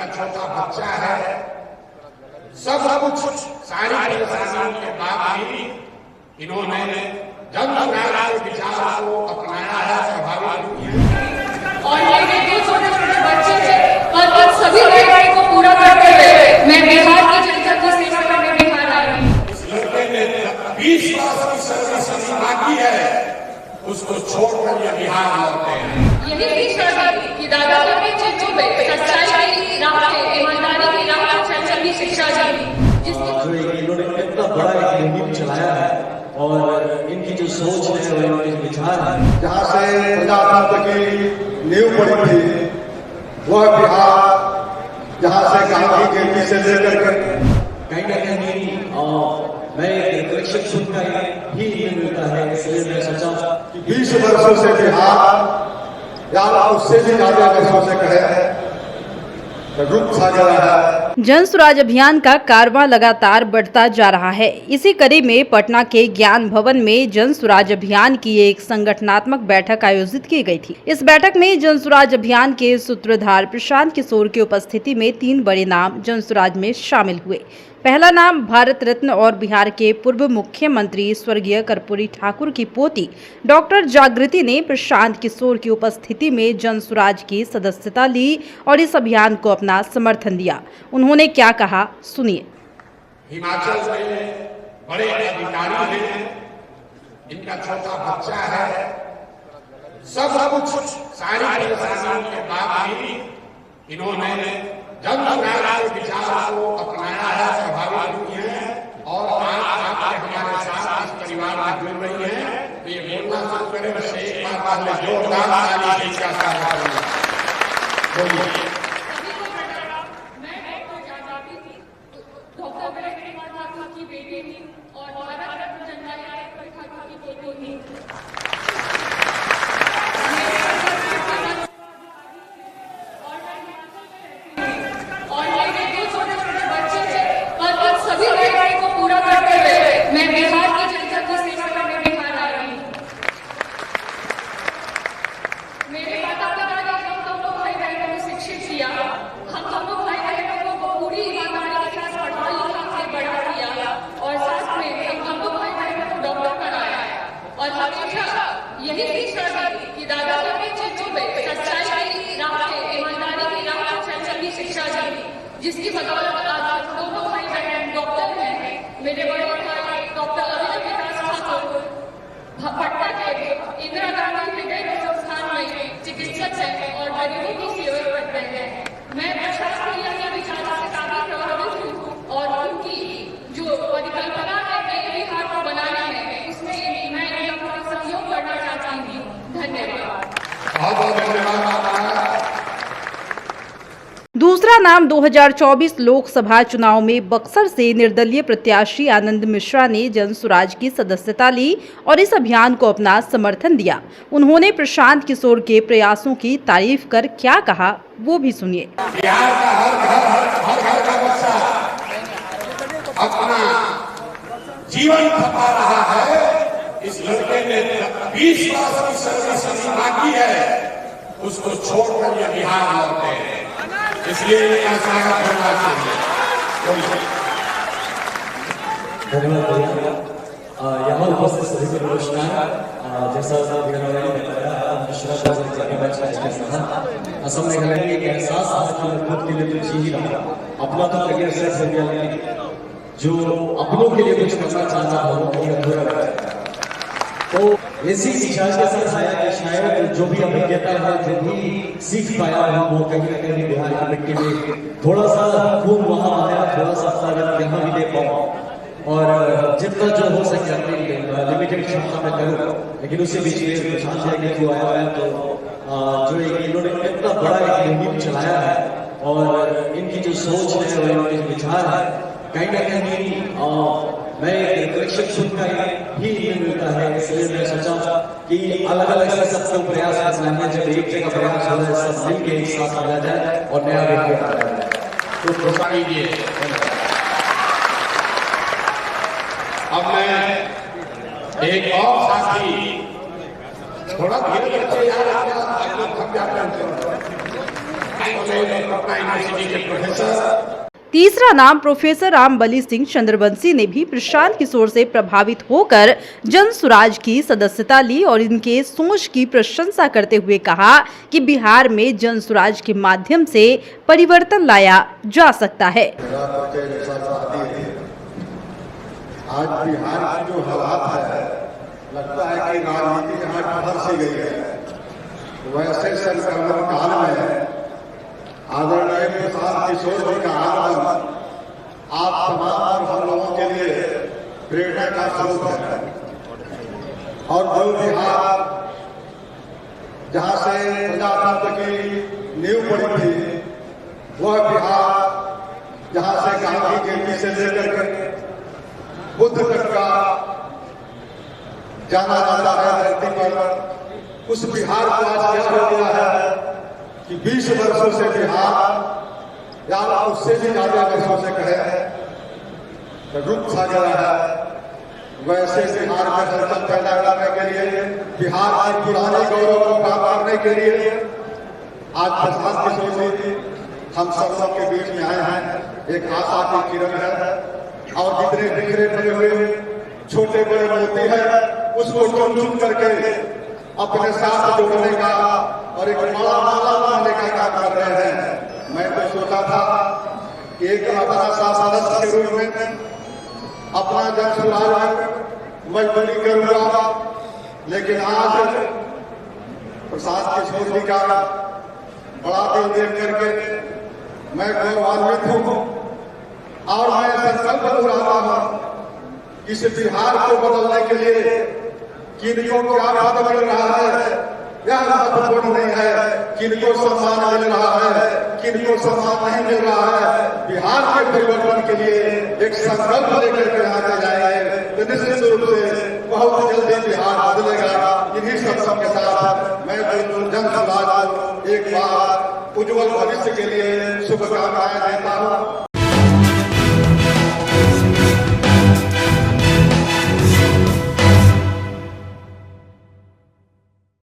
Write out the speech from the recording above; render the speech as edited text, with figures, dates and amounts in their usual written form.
इनका छोटा बच्चा है, सब कुछ सारी परेशानियों के बाद भी इन्होंने जन सुराज के विचार को अपनाया है, प्रभावित किया। और मेरे दो छोटे छोटे बच्चे थे और इन सभी दायित्वों को पूरा करते हुए मैं बिहार की जनता की सेवा करने बिहार आई हूँ। इस लड़के ने 20 वर्ष की सर्विस बाकी है, उसको छोड़कर ये बिहार लौटे हैं। यही शिक्षा दी कि दादा के चित्रों में सच्चाई की राह पे, ईमानदारी की राह पे चलने की शिक्षा दी, जो इन्होंने इतना बड़ा एक मुहिम चलाया है और इनकी जो सोच है और इनके जो विचार है, जहाँ से प्रजातंत्र की नींव पड़ी थी, वह बिहार जहाँ से गांधी जयंती से लेकर कहीं ना कहीं मैं रिफ्लेक्शन सुनकर ही मिलता है। इसलिए मैं सोचा 20 वर्षों से बिहार या उससे भी ज्यादा वर्षों से कहे रुक सा गया है। जन सुराज अभियान का कारवां लगातार बढ़ता जा रहा है। इसी कड़ी में पटना के ज्ञान भवन में जन सुराज अभियान की एक संगठनात्मक बैठक आयोजित की गई थी। इस बैठक में जन सुराज अभियान के सूत्रधार प्रशांत किशोर की उपस्थिति में 3 बड़े नाम जन सुराज में शामिल हुए। पहला नाम भारत रत्न और बिहार के पूर्व मुख्यमंत्री स्वर्गीय कर्पूरी ठाकुर की पोती डॉक्टर जागृति ने प्रशांत किशोर की उपस्थिति में जन सुराज की सदस्यता ली और इस अभियान को अपना समर्थन दिया। उन्होंने क्या कहा, सुनिए। हिमाचल में बड़े अधिकारी हैं, इनका छोटा बच्चा है, सब कुछ सारी परेशानियों के बाद भी इन्होंने जन सुराज के विचार को अपनाया है, प्रभावित किए हैं और आज हमारे साथ इस परिवार में जुड़ रही है। तो ये बोलना शुरू करें, बस एक बार पहले जोरदार ताली का स्वागत बोलिए। की बेटी थी और भारत रत्न जननायक ठाकुर की पोती थी। और मेरे दो छोटे छोटे बच्चे थे और इन सभी दायित्वों को पूरा करते हुए मैं बिहार की जनता की सेवा करने बिहार आई हूँ। मेरे माता पिता ने हम दोनों भाई बहनों को शिक्षित किया, हम दोनों भाई बहनों को पूरी ईमानदारी के साथ पढ़ा लिखा के बड़ा किया और साथ में हम दोनों भाई बहनों को डॉक्टर बनाया और हमेशा यही शिक्षा दी कि दादा के चित्रों में सच्चाई की राह पे, ईमानदारी की राह पे चलने की शिक्षा दी, जिसकी बदौलत आज दोनों भाई बहन डॉक्टर हैं। मेरे बड़े भाई डॉक्टर अभिनव विकास ठाकुर पटना के इंदिरा गांधी हृदय संस्थान में चिकित्सक हैं और गरीबों की सेवा करते हैं। मैं प्रशासन के विचारों से काफी प्रभावित हूँ और उनकी जो परिकल्पना है नए बिहार को बनाने में, उसमें मैं इनका सहयोग करना चाहती हूँ। धन्यवाद। बहुत बहुत धन्यवाद। दूसरा नाम 2024 लोकसभा चुनाव में बक्सर से निर्दलीय प्रत्याशी आनंद मिश्रा ने जन सुराज की सदस्यता ली और इस अभियान को अपना समर्थन दिया। उन्होंने प्रशांत किशोर के प्रयासों की तारीफ कर क्या कहा, वो भी सुनिए। बिहार का हर घर का बच्चा अपना जीवन खपा रहा है। इस लड़के ने 20 वर्ष की सर्विस बाकी है, उसको छोड़कर ये बिहार लौटे हैं, इसलिए इनका स्वागत करना चाहिए। धन्यवाद। यहाँ उपस्थित सभी को नमस्कार। जैसा असम मेघालय में एक एहसास खुद के लिए कुछ ही रहा, अपना तो करियर सेट हो गया, लेकिन जो अपनों के लिए कुछ करना चाहता था वो कहीं अधूरा रह गया। तो ऐसी शिक्षा के साथ आया कि शायद जो भी अभिज्ञता है, जो भी सीख पाया हूँ, वो कहीं ना कहीं बिहार की मिट्टी में थोड़ा सा खून वहाँ आया, थोड़ा सा स्वागत यहाँ भी दे पाऊँ और जितना जो हो सके अपनी लिमिटेड क्षमता में करूँ। लेकिन उसी बीच में प्रशांत जी क्यों आया है, तो जो इन्होंने इतना बड़ा एक मुहिम चलाया है और इनकी जो सोच है और इनके जो विचार है, कहीं ना कहीं मैं रिफ्लेक्शन सुनकर ही मिलता है। इसलिए मैं सोचा कि अलग अलग से सबको प्रयास करना है, जब एक जगह प्रयास हो जाए सब मिल के एक साथ आ जाए और नया व्यक्ति आ जाए। तो घोषणा कीजिए। अब मैं एक और साथी, थोड़ा धीरे बच्चे यार, आप लोग थक जाते हैं। साइंस कॉलेज और पटना यूनिवर्सिटी के प्रोफेसर। तीसरा नाम प्रोफेसर रामबली सिंह चंद्रवंशी ने भी प्रशांत किशोर से प्रभावित होकर जन सुराज की सदस्यता ली और इनके सोच की प्रशंसा करते हुए कहा कि बिहार में जन सुराज के माध्यम से परिवर्तन लाया जा सकता है। आज बिहार की जो हालात है, लगता है कि राजनीति यहाँ फंस सी गई है। वैसे संक्रमण काल में आदरणीय प्रशांत किशोर जी का आगमन आप तमाम और हम लोगों के लिए प्रेरणा का स्रोत है। और जो बिहार जहाँ से प्रजातंत्र की नींव पड़ी थी, वह बिहार जहाँ से गांधी जयंती से लेकर बुद्ध तक का जाना जाता है धरती पर, उस बिहार को आज क्या हो गया है कि 20 वर्षों से बिहार या उससे भी ज्यादा वर्षों से कहे रुक सा गया है। वैसे बिहार में हलचल पैदा करने के लिए, बिहार की पुरानी गौरव को प्राप्त करने के लिए आज प्रशांत किशोर जी हम सब लोग के बीच में आए हैं। एक आशा की किरण है और जितने बिखरे पड़े हुए छोटे बड़े मोती है, उसको चुन चुन करके अपने साथ जोड़ने का और एक बड़ा माला बनाने का काम कर रहे हैं। मैं तो सोचा था कि एक अपना सदस्य के रूप में अपना जन सुराज मजबूरी करूंगा, लेकिन आज प्रशांत किशोर जी का बड़ा दिल देख करके मैं गौरवान्वित हूँ और मैं संकल्प हो रहा हूँ इस बिहार को बदलने के लिए किनको क्या पद मिल रहा है यह महत्वपूर्ण नहीं है, किनको सम्मान मिल रहा है, किनको सम्मान नहीं मिल रहा है। बिहार के परिवर्तन के लिए एक संकल्प लेकर के आगे जाएंगे तो निश्चित रूप से बहुत जल्दी बिहार बदलेगा। इन्हीं शब्दों के साथ मैं जन सुराज को एक बार उज्जवल भविष्य के लिए शुभकामनाएं देता हूँ।